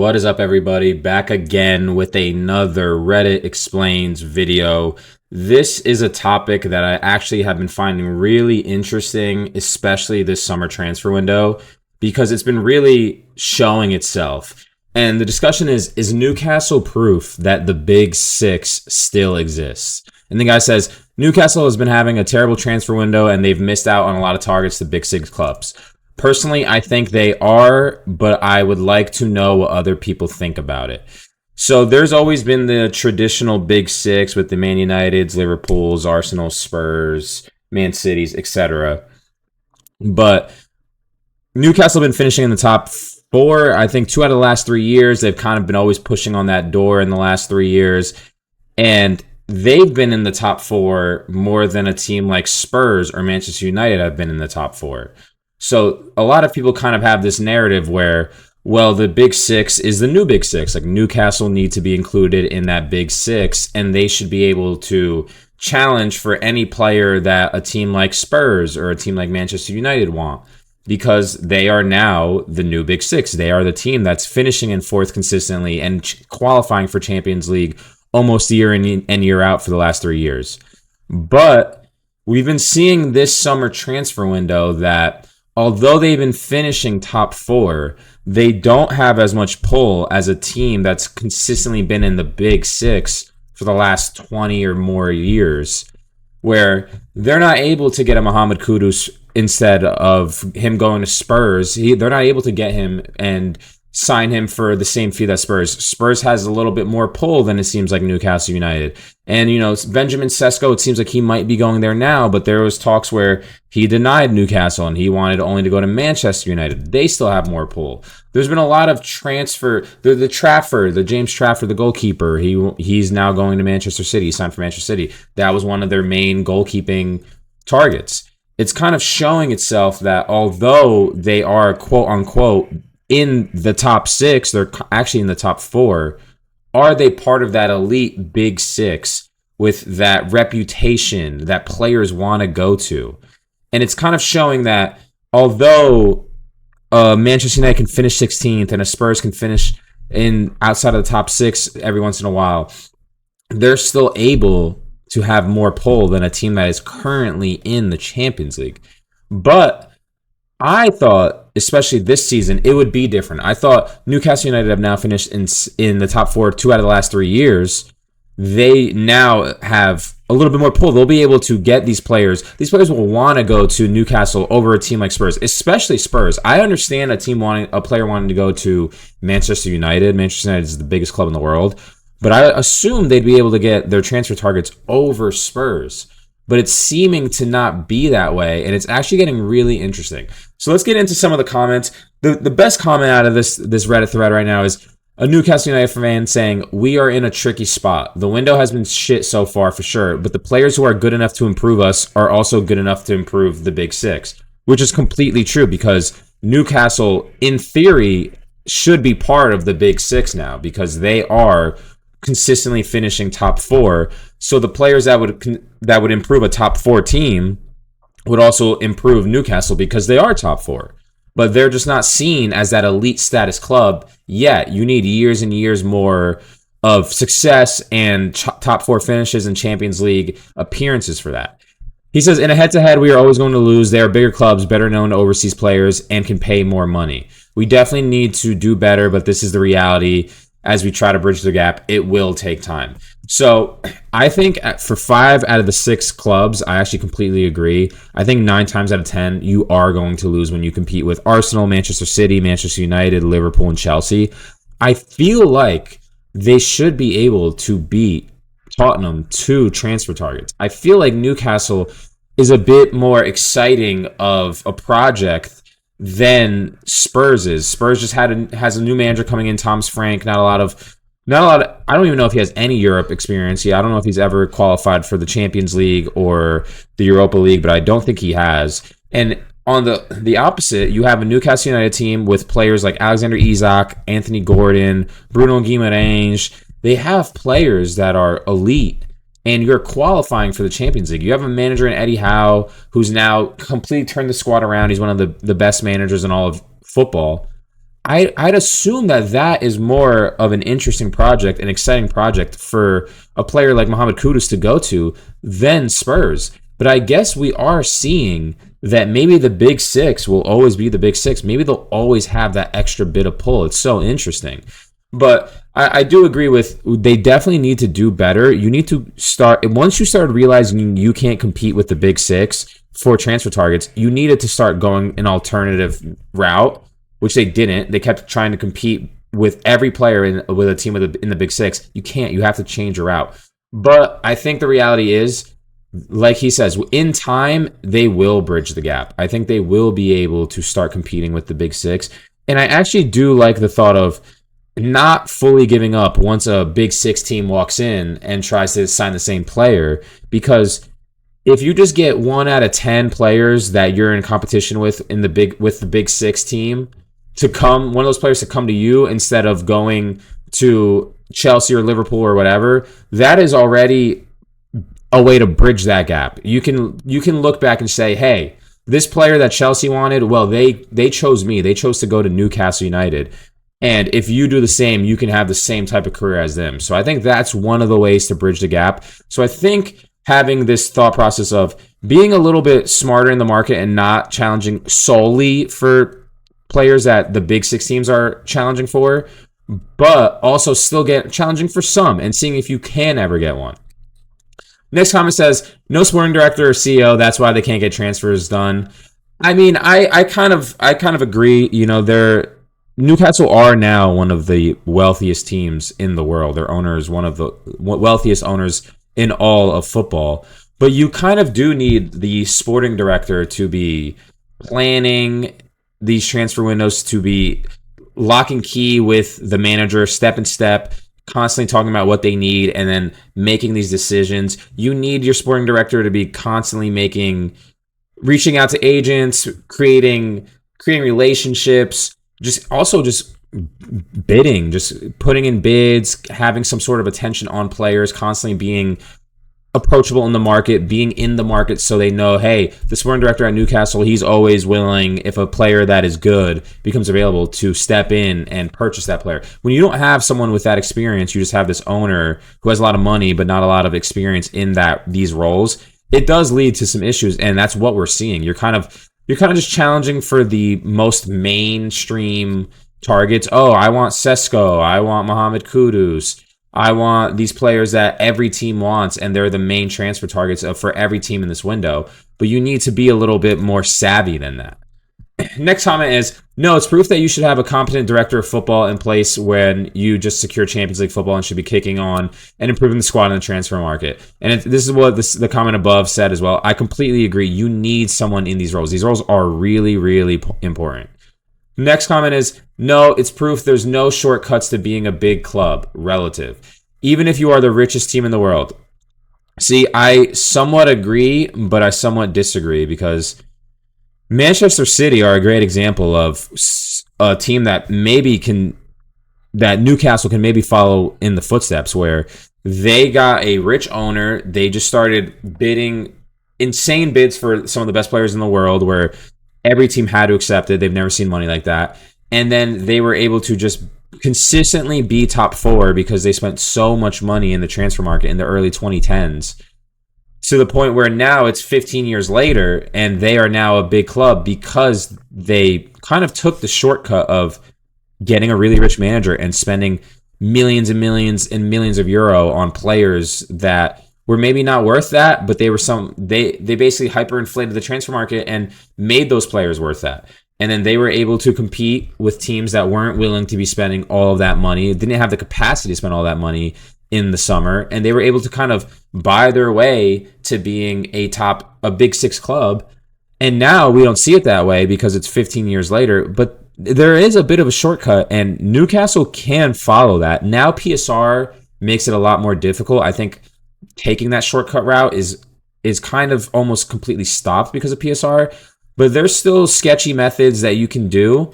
What is up, everybody? Back again with another Reddit Explains video. This is a topic that I actually have been finding really interesting, especially this summer transfer window, because it's been really showing itself. And the discussion is Newcastle proof that the Big Six still exists? And the guy says, Newcastle has been having a terrible transfer window and they've missed out on a lot of targets to Big Six clubs. Personally, I think they are, but I would like to know what other people think about it. So there's always been the traditional Big Six with the Man Uniteds, Liverpools, Arsenal, Spurs, Man Cities, etc. But Newcastle have been finishing in the top four. I think 2 out of the last 3 years. They've kind of been always pushing on that door in the last 3 years. And they've been in the top four more than a team like Spurs or Manchester United have been in the top four. So a lot of people kind of have this narrative where, well, the Big Six is the new Big Six. Like Newcastle need to be included in that Big Six, and they should be able to challenge for any player that a team like Spurs or a team like Manchester United want, because they are now the new Big Six. They are the team that's finishing in fourth consistently and qualifying for Champions League almost year in and year out for the last 3 years. But we've been seeing this summer transfer window that although they've been finishing top four, they don't have as much pull as a team that's consistently been in the Big Six for the last 20 or more years, where they're not able to get a Mohamed Kudus instead of him going to Spurs. They're not able to get him and sign him for the same fee that Spurs has a little bit more pull than it seems like Newcastle United. And, you know, Benjamin Sesko, it seems like he might be going there now, but there was talks where he denied Newcastle and he wanted only to go to Manchester United. They still have more pull. There's been a lot of transfer. The James Trafford, the goalkeeper, he's now going to Manchester City. He signed for Manchester City. That was one of their main goalkeeping targets. It's kind of showing itself that although they are, quote unquote, in the top six, they're actually in the top four. Are they part of that elite Big Six with that reputation that players want to go to? And it's kind of showing that although Manchester United can finish 16th and a Spurs can finish in outside of the top six every once in a while, they're still able to have more pull than a team that is currently in the Champions League. But I thought, especially this season, it would be different. I thought Newcastle United have now finished in the top four 2 out of the last 3 years. They now have a little bit more pull. They'll be able to get these players. These players will want to go to Newcastle over a team like Spurs, especially Spurs. I understand a player wanting to go to Manchester United. Manchester United is the biggest club in the world. But I assume they'd be able to get their transfer targets over Spurs. But it's seeming to not be that way, and it's actually getting really interesting. So let's get into some of the comments. The best comment out of this Reddit thread right now is a Newcastle United fan saying, "We are in a tricky spot. The window has been shit so far for sure, but the players who are good enough to improve us are also good enough to improve the Big Six," which is completely true because Newcastle, in theory, should be part of the Big Six now because they are consistently finishing top four. So the players that would improve a top four team would also improve Newcastle because they are top four. But they're just not seen as that elite status club yet. You need years and years more of success and top four finishes and Champions League appearances for that. He says, in a head-to-head, we are always going to lose. They are bigger clubs, better known to overseas players, and can pay more money. We definitely need to do better, but this is the reality. As we try to bridge the gap, it will take time. So I think for 5 out of the 6 clubs, I actually completely agree. I think 9 times out of 10, you are going to lose when you compete with Arsenal, Manchester City, Manchester United, Liverpool, and Chelsea. I feel like they should be able to beat Tottenham to transfer targets. I feel like Newcastle is a bit more exciting of a project than Spurs is. Spurs just has a new manager coming in, Thomas Frank. Not a lot of. I don't even know if he has any Europe experience. I don't know if he's ever qualified for the Champions League or the Europa League, but I don't think he has. And on the opposite, you have a Newcastle United team with players like Alexander Isak, Anthony Gordon, Bruno Guimaraes. They have players that are elite, and you're qualifying for the Champions League. You have a manager in Eddie Howe who's now completely turned the squad around. He's one of the best managers in all of football. I'd assume that that is more of an interesting project, an exciting project for a player like Mohamed Kudus to go to than Spurs. But I guess we are seeing that maybe the big six will always be the big six. Maybe they'll always have that extra bit of pull. It's so interesting. But I do agree with, they definitely need to do better. You need to start, once you start realizing you can't compete with the big six for transfer targets, you needed to start going an alternative route, which they didn't. They kept trying to compete with every player with a team in the big six. You can't. You have to change your route. But I think the reality is, like he says, in time, they will bridge the gap. I think they will be able to start competing with the big six. And I actually do like the thought of not fully giving up once a big six team walks in and tries to sign the same player, because if you just get 1 out of 10 players that you're in competition with the big six team to come, one of those players to come to you instead of going to Chelsea or Liverpool or whatever, that is already a way to bridge that gap. You can look back and say, hey, this player that Chelsea wanted, well, they chose me. They chose to go to Newcastle United. And if you do the same, you can have the same type of career as them. So I think that's one of the ways to bridge the gap. So I think having this thought process of being a little bit smarter in the market and not challenging solely for players that the big six teams are challenging for, but also still get challenging for some and seeing if you can ever get one. Next comment says, no sporting director or CEO, that's why they can't get transfers done. I mean, I kind of agree. You know, Newcastle are now one of the wealthiest teams in the world. Their owner is one of the wealthiest owners in all of football. But you kind of do need the sporting director to be planning these transfer windows, to be lock and key with the manager, step and step, constantly talking about what they need and then making these decisions. You need your sporting director to be constantly reaching out to agents, creating relationships, just bidding, just putting in bids, having some sort of attention on players, constantly being approachable in the market, being in the market so they know, hey, the sporting director at Newcastle, he's always willing, if a player that is good becomes available, to step in and purchase that player. When you don't have someone with that experience, you just have this owner who has a lot of money but not a lot of experience in these roles, it does lead to some issues, and that's what we're seeing. You're kind of just challenging for the most mainstream targets. Oh, I want Sesko. I want Mohamed Kudus. I want these players that every team wants, and they're the main transfer targets for every team in this window. But you need to be a little bit more savvy than that. Next comment is, no, it's proof that you should have a competent director of football in place when you just secure Champions League football and should be kicking on and improving the squad in the transfer market. And this is what the comment above said as well. I completely agree. You need someone in these roles. These roles are really, really important. Next comment is, no, it's proof there's no shortcuts to being a big club, relative. Even if you are the richest team in the world. See, I somewhat agree, but I somewhat disagree, because Manchester City are a great example of a team that Newcastle can maybe follow in the footsteps, where they got a rich owner. They just started bidding insane bids for some of the best players in the world, where every team had to accept it. They've never seen money like that. And then they were able to just consistently be top four because they spent so much money in the transfer market in the early 2010s, to the point where now it's 15 years later and they are now a big club because they kind of took the shortcut of getting a really rich manager and spending millions and millions and millions of euro on players that were maybe not worth that, but they basically hyperinflated the transfer market and made those players worth that. And then they were able to compete with teams that weren't willing to be spending all of that money, didn't have the capacity to spend all that money in the summer, and they were able to kind of buy their way to being a big six club. And now we don't see it that way because it's 15 years later, but there is a bit of a shortcut, and Newcastle can follow that. Now PSR makes it a lot more difficult. I think taking that shortcut route is kind of almost completely stopped because of PSR, but there's still sketchy methods that you can do.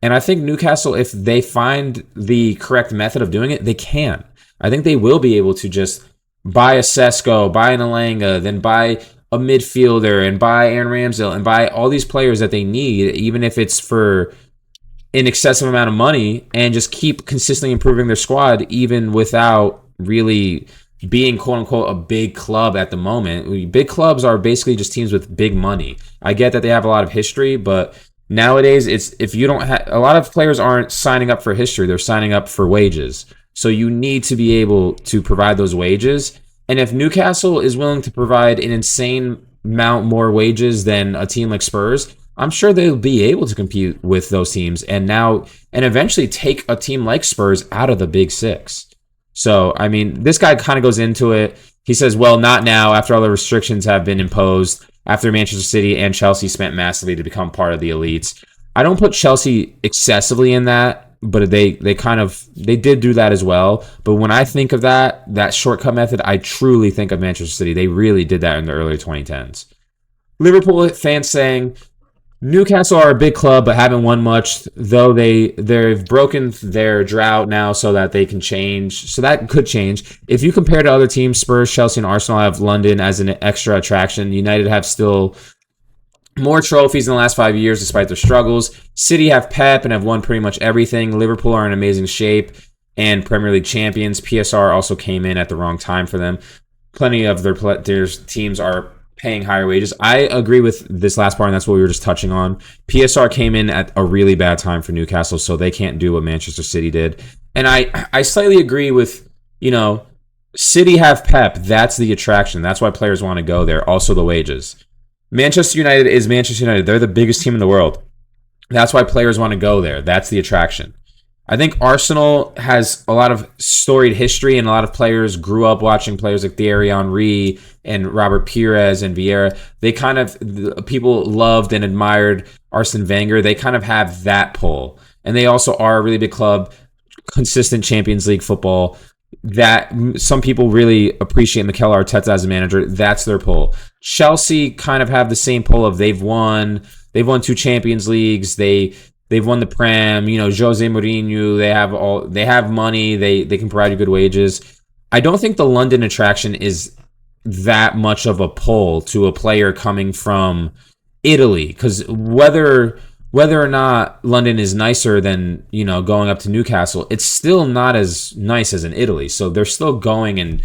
And I think Newcastle, if they find the correct method of doing it, they can. I think they will be able to just buy a Sesko, buy an Elanga, then buy a midfielder, and buy Aaron Ramsdale, and buy all these players that they need, even if it's for an excessive amount of money and just keep consistently improving their squad, even without really being quote unquote a big club at the moment. Big clubs are basically just teams with big money. I get that they have a lot of history, but nowadays it's, if you don't have, a lot of players aren't signing up for history, they're signing up for wages. So you need to be able to provide those wages. And if Newcastle is willing to provide an insane amount more wages than a team like Spurs, I'm sure they'll be able to compete with those teams and eventually take a team like Spurs out of the Big Six. So, I mean, this guy kind of goes into it. He says, well, not now, after all the restrictions have been imposed, after Manchester City and Chelsea spent massively to become part of the elites. I don't put Chelsea excessively in that, but they did do that as well. But when I think of that shortcut method, I truly think of Manchester City. They really did that in the early 2010s. Liverpool fans saying, Newcastle are a big club but haven't won much, though they've broken their drought now so that they can change. So that could change. If you compare to other teams, Spurs, Chelsea, and Arsenal have London as an extra attraction. United have still more trophies in the last 5 years despite their struggles. City have Pep and have won pretty much everything. Liverpool are in amazing shape and Premier League champions. PSR also came in at the wrong time for them. Plenty of their teams are paying higher wages. I agree with this last part, and that's what we were just touching on. PSR came in at a really bad time for Newcastle, so they can't do what Manchester City did. And I slightly agree with, City have Pep. That's the attraction. That's why players want to go there. Also the wages. Manchester United is Manchester United. They're the biggest team in the world. That's why players want to go there. That's the attraction. I think Arsenal has a lot of storied history, and a lot of players grew up watching players like Thierry Henry and Robert Pires and Vieira. People loved and admired Arsene Wenger. They kind of have that pull. And they also are a really big club, consistent Champions League football. That some people really appreciate Mikel Arteta as a manager. That's their pull. Chelsea kind of have the same pull of they've won 2 Champions Leagues. They've won the Prem, Jose Mourinho, they have money, they can provide you good wages. I don't think the London attraction is that much of a pull to a player coming from Italy, because whether or not London is nicer than, going up to Newcastle, it's still not as nice as in Italy. So they're still going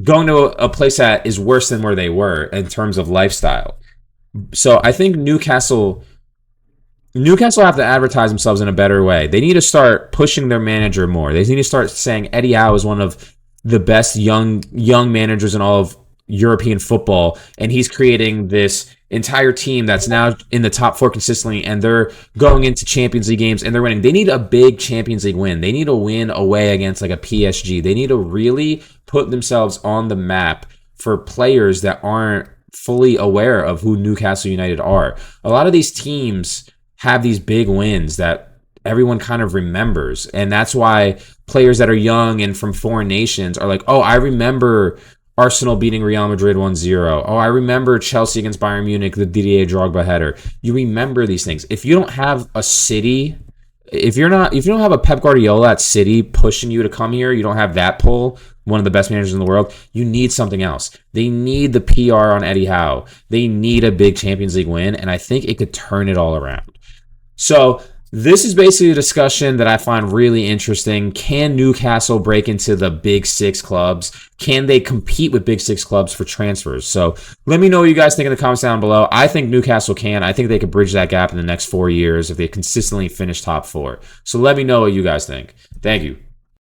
to a place that is worse than where they were in terms of lifestyle. So I think Newcastle have to advertise themselves in a better way. They need to start pushing their manager more. They need to start saying Eddie Howe is one of the best young managers in all of European football, and he's creating this entire team that's now in the top 4 consistently, and they're going into Champions League games and they're winning. They need a big Champions League win. They need a win away against like a PSG. They need to really put themselves on the map for players that aren't fully aware of who Newcastle United are. A lot of these teams have these big wins that everyone kind of remembers. And that's why players that are young and from foreign nations are like, oh, I remember Arsenal beating Real Madrid 1-0. Oh, I remember Chelsea against Bayern Munich, the Didier Drogba header. You remember these things. If you don't have a City, if you don't have a Pep Guardiola at City pushing you to come here, you don't have that pull, one of the best managers in the world, you need something else. They need the PR on Eddie Howe. They need a big Champions League win, and I think it could turn it all around. So this is basically a discussion that I find really interesting. Can Newcastle break into the Big Six clubs? Can they compete with Big Six clubs for transfers? So let me know what you guys think in the comments down below. I think Newcastle can. I think they could bridge that gap in the next 4 years if they consistently finish top 4. So let me know what you guys think. Thank you.